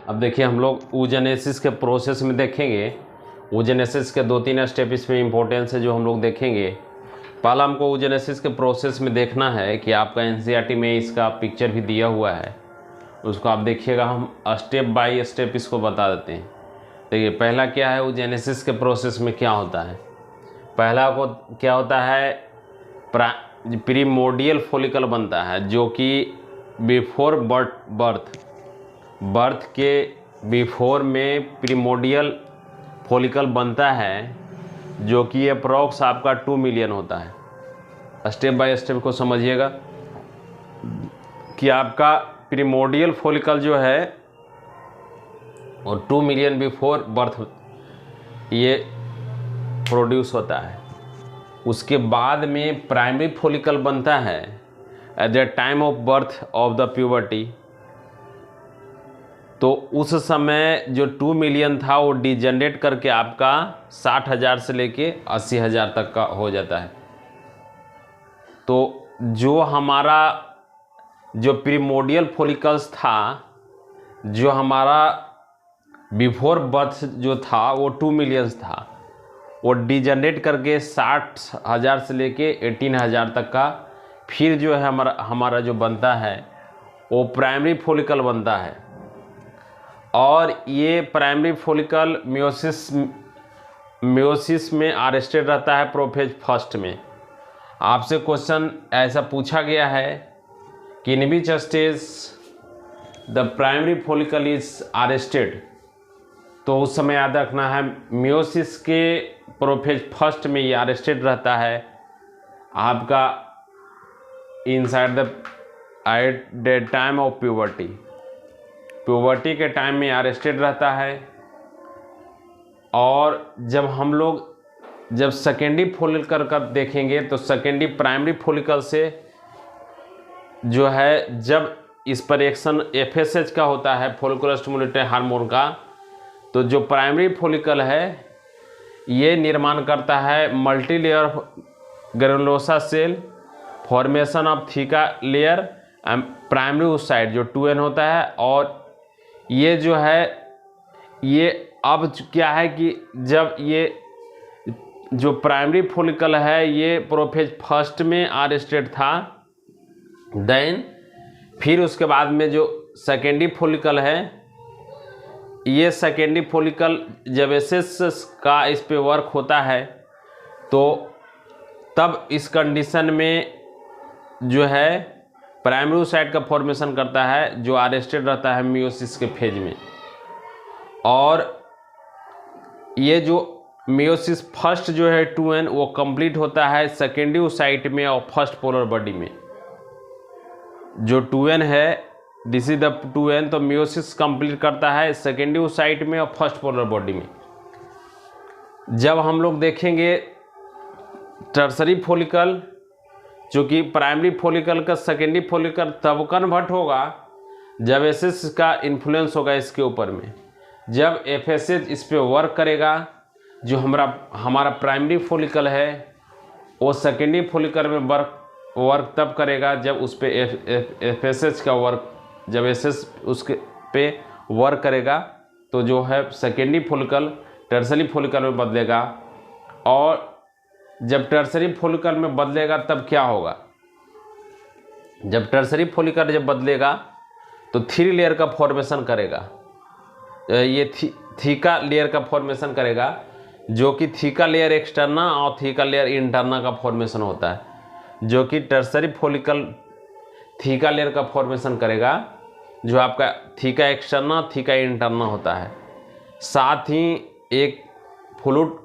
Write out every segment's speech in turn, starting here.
अब देखिए हम लोग oogenesis के प्रोसेस में देखेंगे। oogenesis के 2-3 स्टेप इसमें इम्पोर्टेंस है जो हम लोग देखेंगे। पहला हमको oogenesis के प्रोसेस में देखना है कि आपका एनसीईआरटी में इसका पिक्चर भी दिया हुआ है, उसको आप देखिएगा। हम स्टेप बाय स्टेप इसको बता देते हैं। देखिए पहला क्या है, oogenesis के प्रोसेस में क्या होता है। पहला को क्या होता है, प्रीमोर्डियल फॉलिकल बनता है जो कि बिफोर बर्थ के बिफोर में प्रीमोर्डियल फॉलिकल बनता है जो कि अप्रॉक्स आपका 2 मिलियन होता है। स्टेप बाय स्टेप को समझिएगा कि आपका प्रीमोर्डियल फॉलिकल जो है और 2 मिलियन बिफोर बर्थ ये प्रोड्यूस होता है। उसके बाद में प्राइमरी फॉलिकल बनता है at the time of birth of the puberty. तो उस समय जो 2 मिलियन था वो डिजनरेट करके आपका 60,000 से लेके 80,000 तक का हो जाता है। तो जो हमारा जो प्रीमोर्डियल फॉलिकल्स था, जो हमारा बिफोर बर्थ जो था वो 2 मिलियन था, वो डिजनरेट करके 60,000 से लेके 18,000 तक का फिर जो है हमारा जो बनता है वो प्राइमरी फॉलिकल बनता है। और ये प्राइमरी फॉलिकल मियोसिस में अरेस्टेड रहता है प्रोफेज फर्स्ट में। आपसे क्वेश्चन ऐसा पूछा गया है कि in which stage the primary follicle is arrested, तो उस समय याद रखना है मियोसिस के प्रोफेज फर्स्ट में ये अरेस्टेड रहता है आपका inside the at the time of puberty के टाइम में अरेस्टेड रहता है। और जब हम लोग जब सेकेंडरी फॉलिकल का देखेंगे तो सेकेंडरी प्राइमरी फॉलिकल से जो है जब इस पर एक्शन एफएसएच का होता है, फॉलिकुलर स्टिमुलेटरी हार्मोन का, तो जो प्राइमरी फॉलिकल है ये निर्माण करता है multi layer granulosa cell, formation of theca layer, primary oocyte जो 2n होता है। और ये जो है ये अब क्या है कि जब ये जो प्राइमरी फॉलिकल है ये प्रोफेज फर्स्ट में अरेस्टेड था, देन फिर उसके बाद में जो सेकेंडरी फॉलिकल है, ये सेकेंडरी फॉलिकल जब एसएस का इस पे वर्क होता है तो तब इस कंडीशन में जो है प्राइमरी oocyte का फॉर्मेशन करता है जो अरेस्टेड रहता है मियोसिस के फेज में। और ये जो मियोसिस फर्स्ट जो है 2n वो कंप्लीट होता है सेकेंडरी oocyte में और फर्स्ट पोलर बॉडी में। जो 2n है दिस इज द 2n, तो मियोसिस कंप्लीट करता है सेकेंडरी oocyte में और फर्स्ट पोलर बॉडी में। जब हम लोग देखेंगे टर्सरी फॉलिकल, जो कि प्राइमरी फॉलिकल का सेकेंडरी फॉलिकल तब कन्वर्ट होगा जब एसएस का इन्फ्लुएंस होगा इसके ऊपर में। जब एफएसएच इस पे वर्क करेगा, जो हमारा प्राइमरी फॉलिकल है वो सेकेंडरी फॉलिकल में वर्क तब करेगा जब उस पे एफएसएच का वर्क, जब एसएस उसके पे वर्क करेगा तो जो है सेकेंडरी फॉलिकल टर्सरी फॉलिकल में बदलेगा। और जब टर्सरी फॉलिकल में बदलेगा तब क्या होगा, जब टर्सरी फॉलिकल जब बदलेगा तो 3 लेयर का फॉर्मेशन करेगा, ये थीका लेयर का फॉर्मेशन करेगा, जो कि थीका लेयर एक्सटर्ना और थीका लेयर इंटरना का फॉर्मेशन होता है। जो कि टर्सरी फॉलिकल थीका लेयर का फॉर्मेशन करेगा, जो आपका थीका एक्सटर्ना थीका इंटरना होता है। साथ ही एक फ्लूइड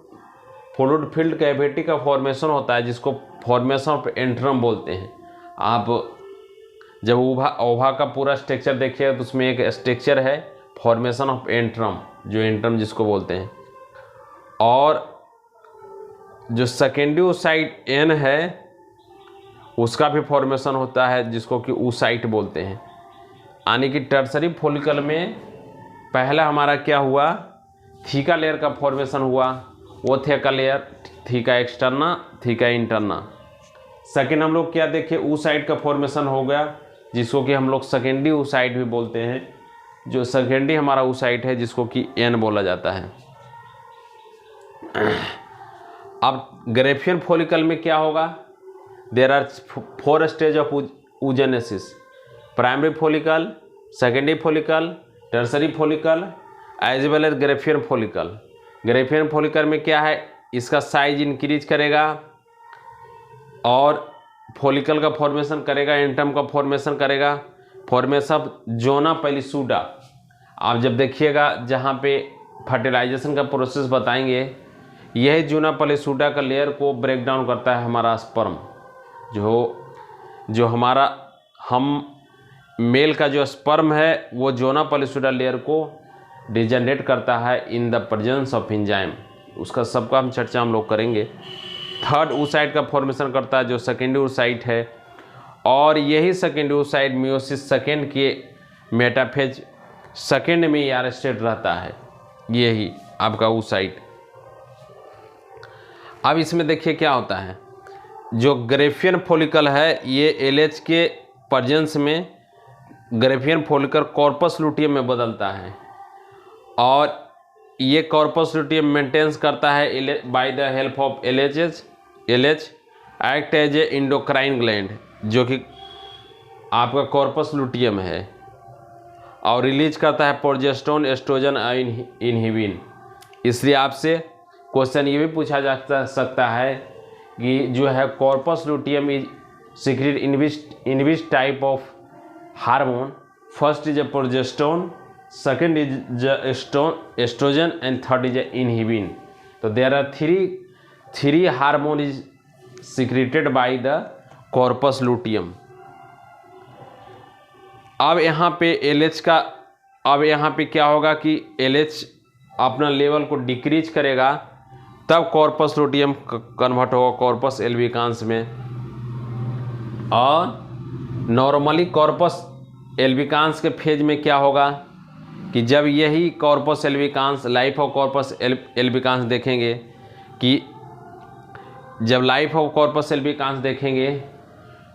फील्ड कैविटी का फॉर्मेशन होता है जिसको फॉर्मेशन ऑफ एंट्रम बोलते हैं। आप जब ओवा का पूरा स्ट्रक्चर देखिए तो उसमें एक स्ट्रक्चर है फॉर्मेशन ऑफ एंट्रम, जो एंट्रम जिसको बोलते हैं। और जो सेकेंडरी oocyte n है उसका भी फॉर्मेशन होता है जिसको कि oocyte बोलते हैं। यानी कि टर्सरी फॉलिकल में पहला हमारा क्या हुआ, थीका लेयर का फॉर्मेशन हुआ, वो theca layer theca externa theca interna. Second हम लोग क्या देखे, oocyte का फॉर्मेशन हो गया जिसको कि हम लोग सेकेंडरी oocyte भी बोलते हैं। जो सेकेंडरी हमारा oocyte है जिसको कि एन बोला जाता है। अब ग्रेफियन फॉलिकल में क्या होगा, there are 4 stage of oogenesis, primary follicle, secondary follicle, tertiary follicle as well as Graafian follicle. Graafian follicle में क्या है, इसका साइज इंक्रीज करेगा और फॉलिकल का फॉर्मेशन करेगा, एंटम का फॉर्मेशन करेगा, फॉर्मेशन जोना पेलिसूडा। आप जब देखिएगा जहाँ पे फर्टिलाइजेशन का प्रोसेस बताएंगे, यह जोना पेलिसूडा का लेयर को ब्रेक डाउन करता है हमारा स्पर्म, जो हमारा हम मेल का जो स्पर्म है वो जोना पेलिसूडा लेयर को डिजनरेट करता है in the presence of enzyme. उसका सबका हम चर्चा हम लोग करेंगे। थर्ड oocyte का फॉर्मेशन करता है जो सेकेंडरी oocyte है, और यही सेकेंडरी oocyte मियोसिस सेकेंड के मेटाफेज सेकेंड में यार स्टेट रहता है, यही आपका oocyte। अब इसमें देखिए क्या होता है, जो ग्रेफियन फॉलिकल है ये एलएच के प्रेजेंस में ग्रेफियन फॉलिकल कॉर्पस लुटियम में बदलता है, और ये कॉर्पस लुटियम मेंटेन्स करता है by the help of LH act as a endocrine gland, जो कि आपका कॉर्पस लुटियम है, और रिलीज करता है प्रोजेस्टेरोन, एस्ट्रोजन, इनहिबिन। इसलिए आपसे क्वेश्चन ये भी पूछा जा सकता है कि जो है corpus luteum is secret in which type of hormone, first is a progesterone, second is estrogen and third is inhibin. So there are three hormone is secreted by the corpus luteum. अब यहाँ पे LH का, अब यहाँ पे क्या होगा कि LH अपना लेवल को डिक्रीज करेगा, तब कॉर्पस लुटियम कन्वर्ट होगा कॉर्पस एल्बिकांस में, और नॉर्मली कॉर्पस एल्बिकांस के फेज में क्या होगा कि जब यही कॉर्पस एल्बिकांस, लाइफ ऑफ कॉर्पस एल्बिकांस देखेंगे, कि जब लाइफ ऑफ कॉर्पस एल्बिकांस देखेंगे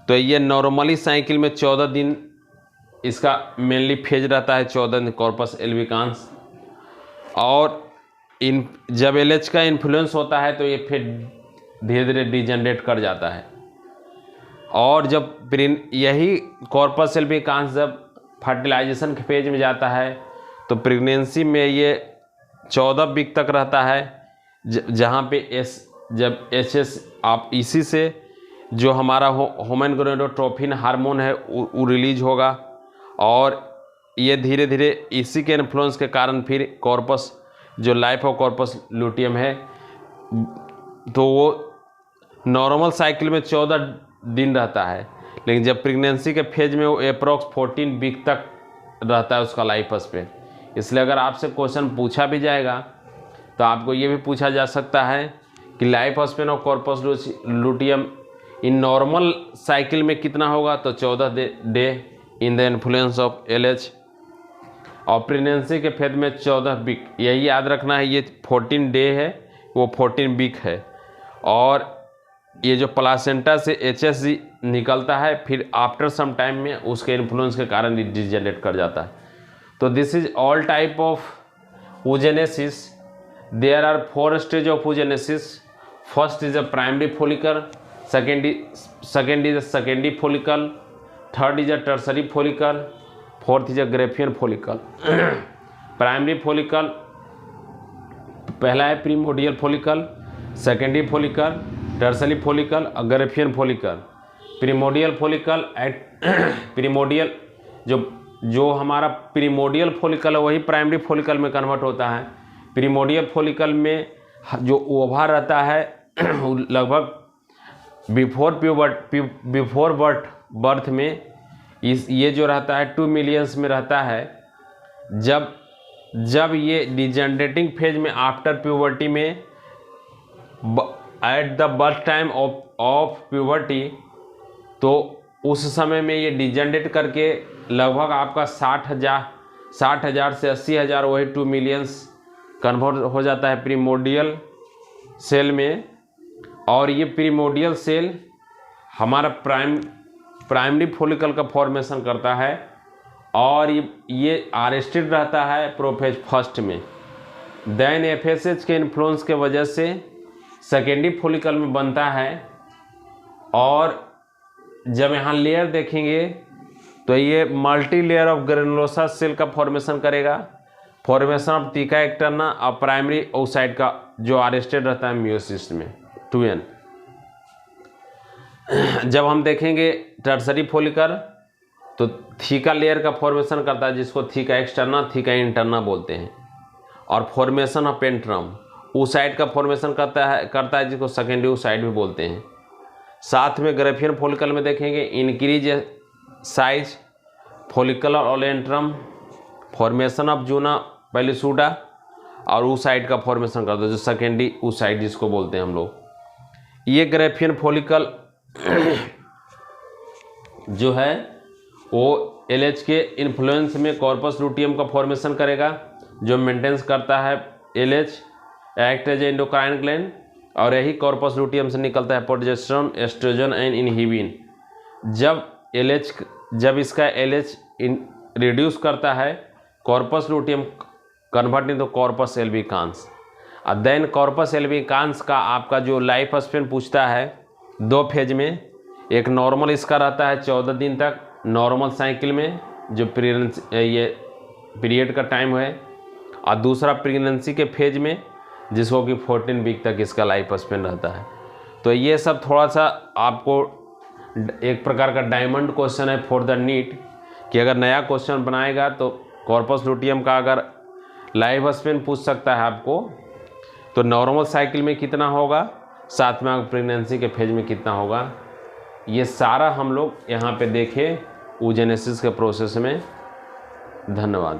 तो ये नॉर्मली साइकिल में 14 दिन इसका मेनली फेज रहता है, 14 दिन कॉर्पस एल्बिकांस, और जब एलएच का इन्फ्लुएंस होता है तो ये फिर धीरे धीरे डिजनरेट कर जाता है, और जब यही कॉर्पस एल्बिकांस जब फर्टिलाइजेशन के फेज में जाता है तो प्रेगनेंसी में ये 14 वीक तक रहता है, जहाँ पे जब एचएस आप इसी से जो हमारा ह्यूमन गोनाडोट्रोपिन हार्मोन है वो रिलीज होगा, और ये धीरे धीरे इसी के इन्फ्लुएंस के कारण फिर कॉर्पस जो लाइफ ऑफ कॉर्पस लुटियम है तो वो नॉर्मल साइकिल में 14 दिन रहता है, लेकिन जब प्रेगनेंसी के फेज में वो अप्रॉक्स 14 वीक तक रहता है उसका लाइफ स्पेन। इसलिए अगर आपसे क्वेश्चन पूछा भी जाएगा तो आपको ये भी पूछा जा सकता है कि life span of corpus luteum in normal cycle में कितना होगा, तो 14 day in the influence of LH, और प्रेगनेंसी के फेज में 14 वीक, यही याद रखना है, ये 14 डे है वो 14 वीक है, और ये जो प्लासेंटा से एचएसजी निकलता है फिर आफ्टर सम टाइम में उसके इन्फ्लुएंस के कारण डिजनरेट कर जाता है। तो this is all type of oogenesis. There are 4 stages of oogenesis. First is a primary follicle, second is a secondary follicle, third is a tertiary follicle, fourth is a graphian follicle. Primary follicle पहला है primordial follicle, secondary follicle, tertiary follicle और Graafian follicle. Primordial follicle primordial जो हमारा primordial follicle है वही primary follicle में convert होता है। प्रीमोडियल फॉलिकल में जो ओवा रहता है लगभग बिफोर बर्थ में ये जो रहता है 2 मिलियंस में रहता है। जब ये डिजनरेटिंग फेज में आफ्टर प्यूबर्टी में at the birth time of puberty, तो उस समय में ये डिजनरेट करके लगभग आपका 60,000 से 80,000 वही 2 मिलियंस कन्वर्ट हो जाता है प्रीमोडियल सेल में। और ये प्रीमोडियल सेल हमारा प्राइमरी फॉलिकल का फॉर्मेशन करता है और ये अरेस्टेड रहता है प्रोफेज फर्स्ट में। देन एफएसएच के इन्फ्लुएंस के वजह से सेकेंडरी फॉलिकल में बनता है, और जब यहाँ लेयर देखेंगे तो ये multi layer of granulosa cell का फॉर्मेशन करेगा, फॉर्मेशन ऑफ तीका एक्टर्ना और प्राइमरी ओसाइट का जो अरेस्टेड रहता है मियोसिस में 2n। जब हम देखेंगे टर्सरी फॉलिकल तो थीका लेयर का फॉर्मेशन करता है, जिसको थीका एक्सटर्ना थीका इंटरना बोलते हैं, और फॉर्मेशन ऑफ पेंट्रम ओसाइट का फॉर्मेशन करता है जिसको सेकेंडरी ओसाइट भी बोलते हैं। साथ में ग्राफियन फॉलिकल में देखेंगे increase size follicular antrum, formation of zona pellucida, और ओसाइट का फॉर्मेशन करता है जो सेकेंडरी ओसाइट जिसको बोलते हैं हम लोग। ये ग्राफियन फॉलिकल जो है वो एलएच के इन्फ्लुएंस में कॉर्पस लुटियम का फॉर्मेशन करेगा, जो मेंटेन्स करता है LH, act as endocrine gland, और यही कॉर्पस लुटियम से निकलता है प्रोजेस्टेरोन, एस्ट्रोजन एंड इनहिबिन। जब इसका एलएच रिड्यूस करता है corpus luteum convert into corpus albicans. और देन कॉर्पस एल्बिकांस का आपका जो लाइफ स्पेन पूछता है 2 फेज में, एक नॉर्मल इसका रहता है 14 दिन तक नॉर्मल साइकिल में जो ये पीरियड का टाइम है, और दूसरा प्रेगनेंसी के फेज में जिसको कि 14 वीक तक इसका लाइफ स्पेन रहता है। तो ये सब थोड़ा सा आपको एक प्रकार का डायमंड क्वेश्चन है फॉर द नीट, कि अगर नया क्वेश्चन बनाएगा तो कॉर्पस लुटियम का अगर लाइफ स्पेन पूछ सकता है आपको, तो नॉर्मल साइकिल में कितना होगा, साथ में प्रेगनेंसी के फेज में कितना होगा, ये सारा हम लोग यहाँ पे देखें oogenesis के प्रोसेस में। धन्यवाद।